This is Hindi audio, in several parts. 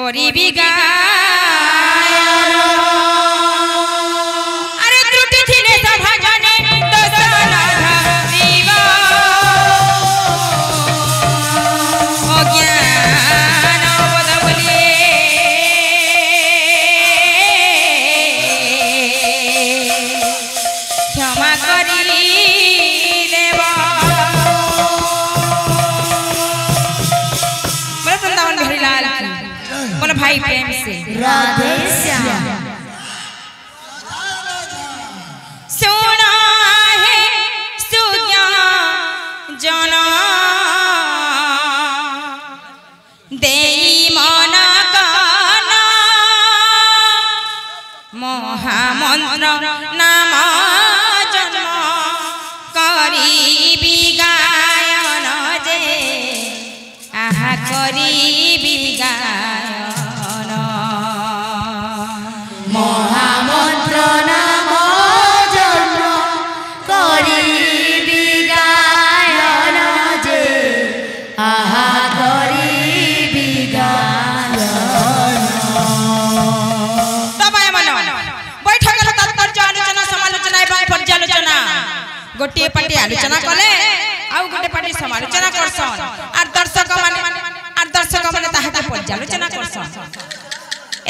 করিবি গায়ন আরে ত্রুটি ছিলে সভা জনে দোষ না ধরিব অজ্ঞান বোধ বলি ক্ষমা করি দেব बोले वृंदावन बिहारी लाल की बोले भाई प्रेम से राधे श्याम सुना है सुज्ञान जना देई मन काना महामंत्र नाम जन्म करी गायन जे आहा करी गायन महामंत्र नाम जन्म करिबि गायन जे आहा करिबि गायन तबाय मन बैठकर तात्पर्य आलोचना समालोचना एवं पर्यालोचना गोटे पार्टी आलोचना कले आउ गोटे पार्टी समालोचना करसन आर दर्शक माने ताहाके पर्यालोचना करसन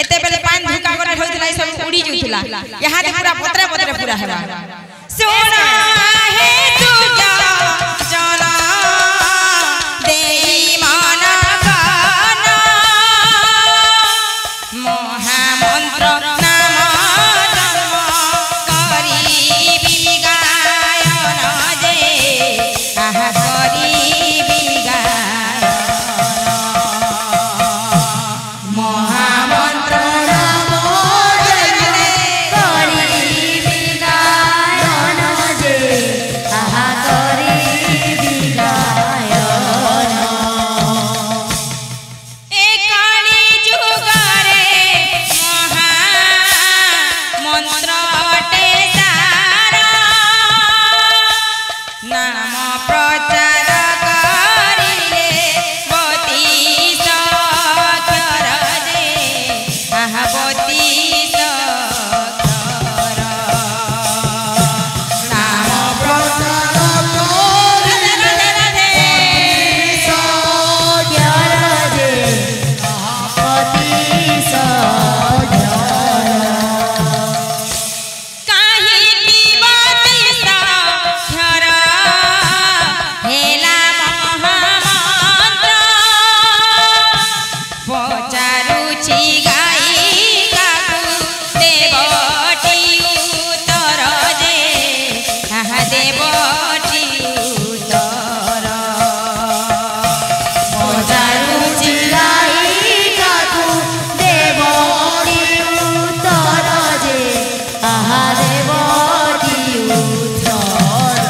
एते बेले पान धुका करे होइतला सब उड़ी जुथिला यहाँ दे पूरा पत्रे पत्रे पूरा हेबा सोना हे तुजा जना देई मन गाना महामंत्र नाम जन्म करिबि गायन जे आहा करिबि गायन महामंत्र नाम जन्म करिबि गायन जे आहा करिबि गायन एकाली जुगारे महा मंत्रटे सारा नाम प्रचार करिले बती सखर जे आहा बती सखर नाम प्रचार राधे राधे काहे पीबती साक्षर हेला महामंत्र पचारुछि गाई काकु देवटी उत्तर जे आहा देवटी उत्तर पचारुछि गाई काकु देवटी उत्तर जे आहा देवटी उत्तर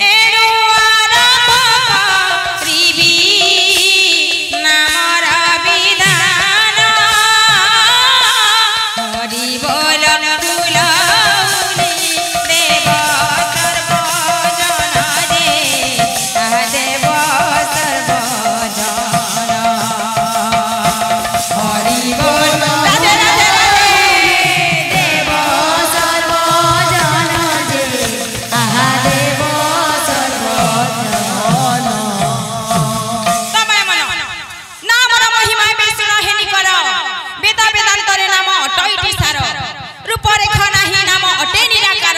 एणु आरंभ करिबि नामर विधान हरि बोल फुलौली देव सर्वजन जे आहा देव सर्वजन हरि बोल राधे राधे राधे देव सर्वजन जे आहा देव सर्वजन तमाय मन नामर महिमा बेसुण हेनि कर वेद वेदांतरे नाम अटैटी सार रूप रेखा नाही नाम अटे निराकार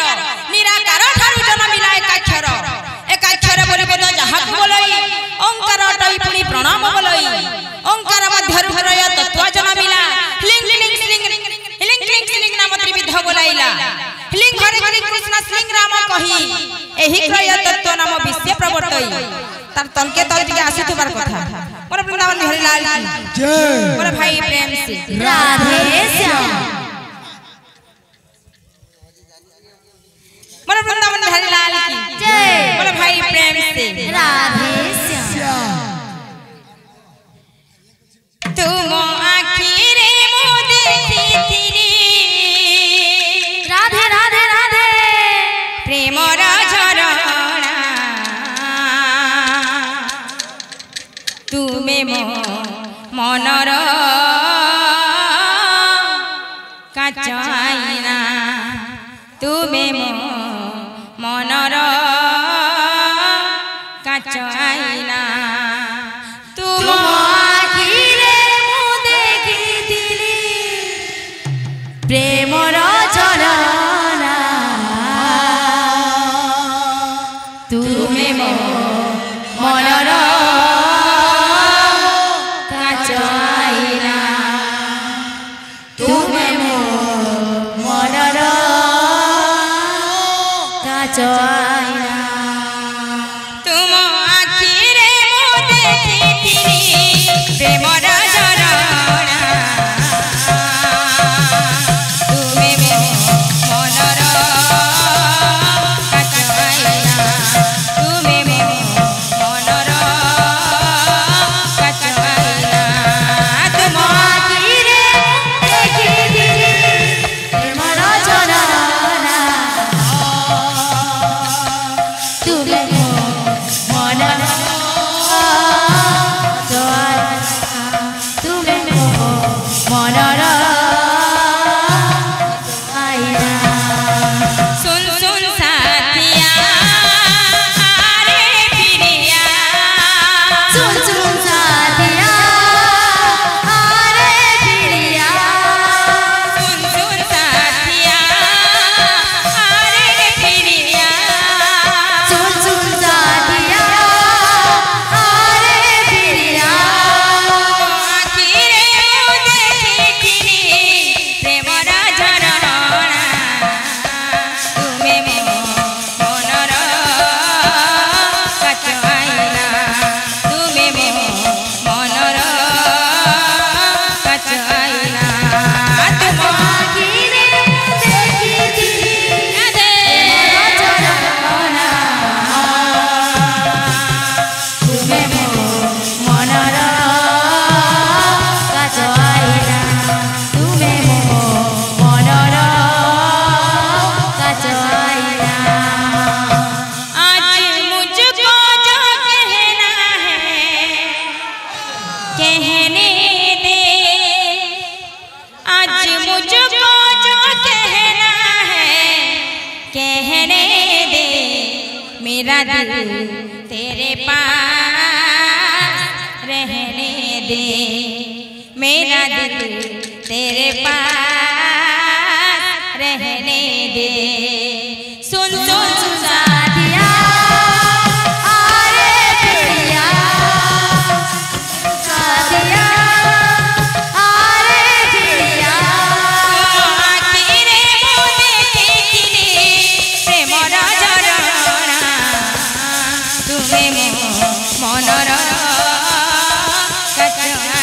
निराकार ठारु जन मिला एकाक्षर बोले वेद जाहाकु बोलई ओंकार अटई पुनी प्रणाम बोलई ओंकार मध्यरु हृदय तत्व जन मिला लिंग लिंग लिंग लिंग लिंग लिंग नाम त्रिविध बोलाइला लिंग हरे हरे कृष्ण लिंग राम कही एही क्रय तत्व नाम विश्व प्रवर्तई तार तलके तल दिके आसीथबार कथा मोर वृंदावन बिहारी लाल की जय मोर भाई प्रेम से राधे श्याम मोर वृंदावन बिहारी लाल की जय मोर भाई प्रेम से राधे श्याम तुम आखिरे मो देखिथिली राधे राधे राधे प्रेमर झरणा तुमे मो मनर काच आईना तुमे मो मनर काच आईना तुम आखिरे मु देखिथिली प्रेमर झरना तुमे मो मनर काच आईना तुमे मो मनर काच आईना तुम आखिरे मो देखिथिली प्रेमर झरना तुमे मो मनर काच आईना तुमे मो मनर काच आईना तुम आखिरे देखिथिली प्रेमर झरना तुमे मो मनर तुमे मो मनर आईना सुन सुन साथिया रे पिरिया सुन सुन साथिया आरे पिड़िया सुन सुन साथिया रे पिरिया सुन सुन साथिया आरे पिड़िया आखिरे मो देखिथिली प्रेमर झरना तुमे मो मनर काच आईना तुमे मो मनर काच आईना तुम आखिरे देखिथिली प्रेमर झरना तुमे मो मनर काच आईना तुमे मो मनर काच आईना आज मुझको जो कहना है कहने दे आज मुझको जो कहना है कहने दे मेरा दिल तेरे पास रहने दे मेरा दिल तेरे पास रहने दे सुन सुन सुन साथिया आरे पिड़िया साथिया आरे पिड़िया आखिरे मो देखिथिली प्रेमर झरना तुमे मो मनर काच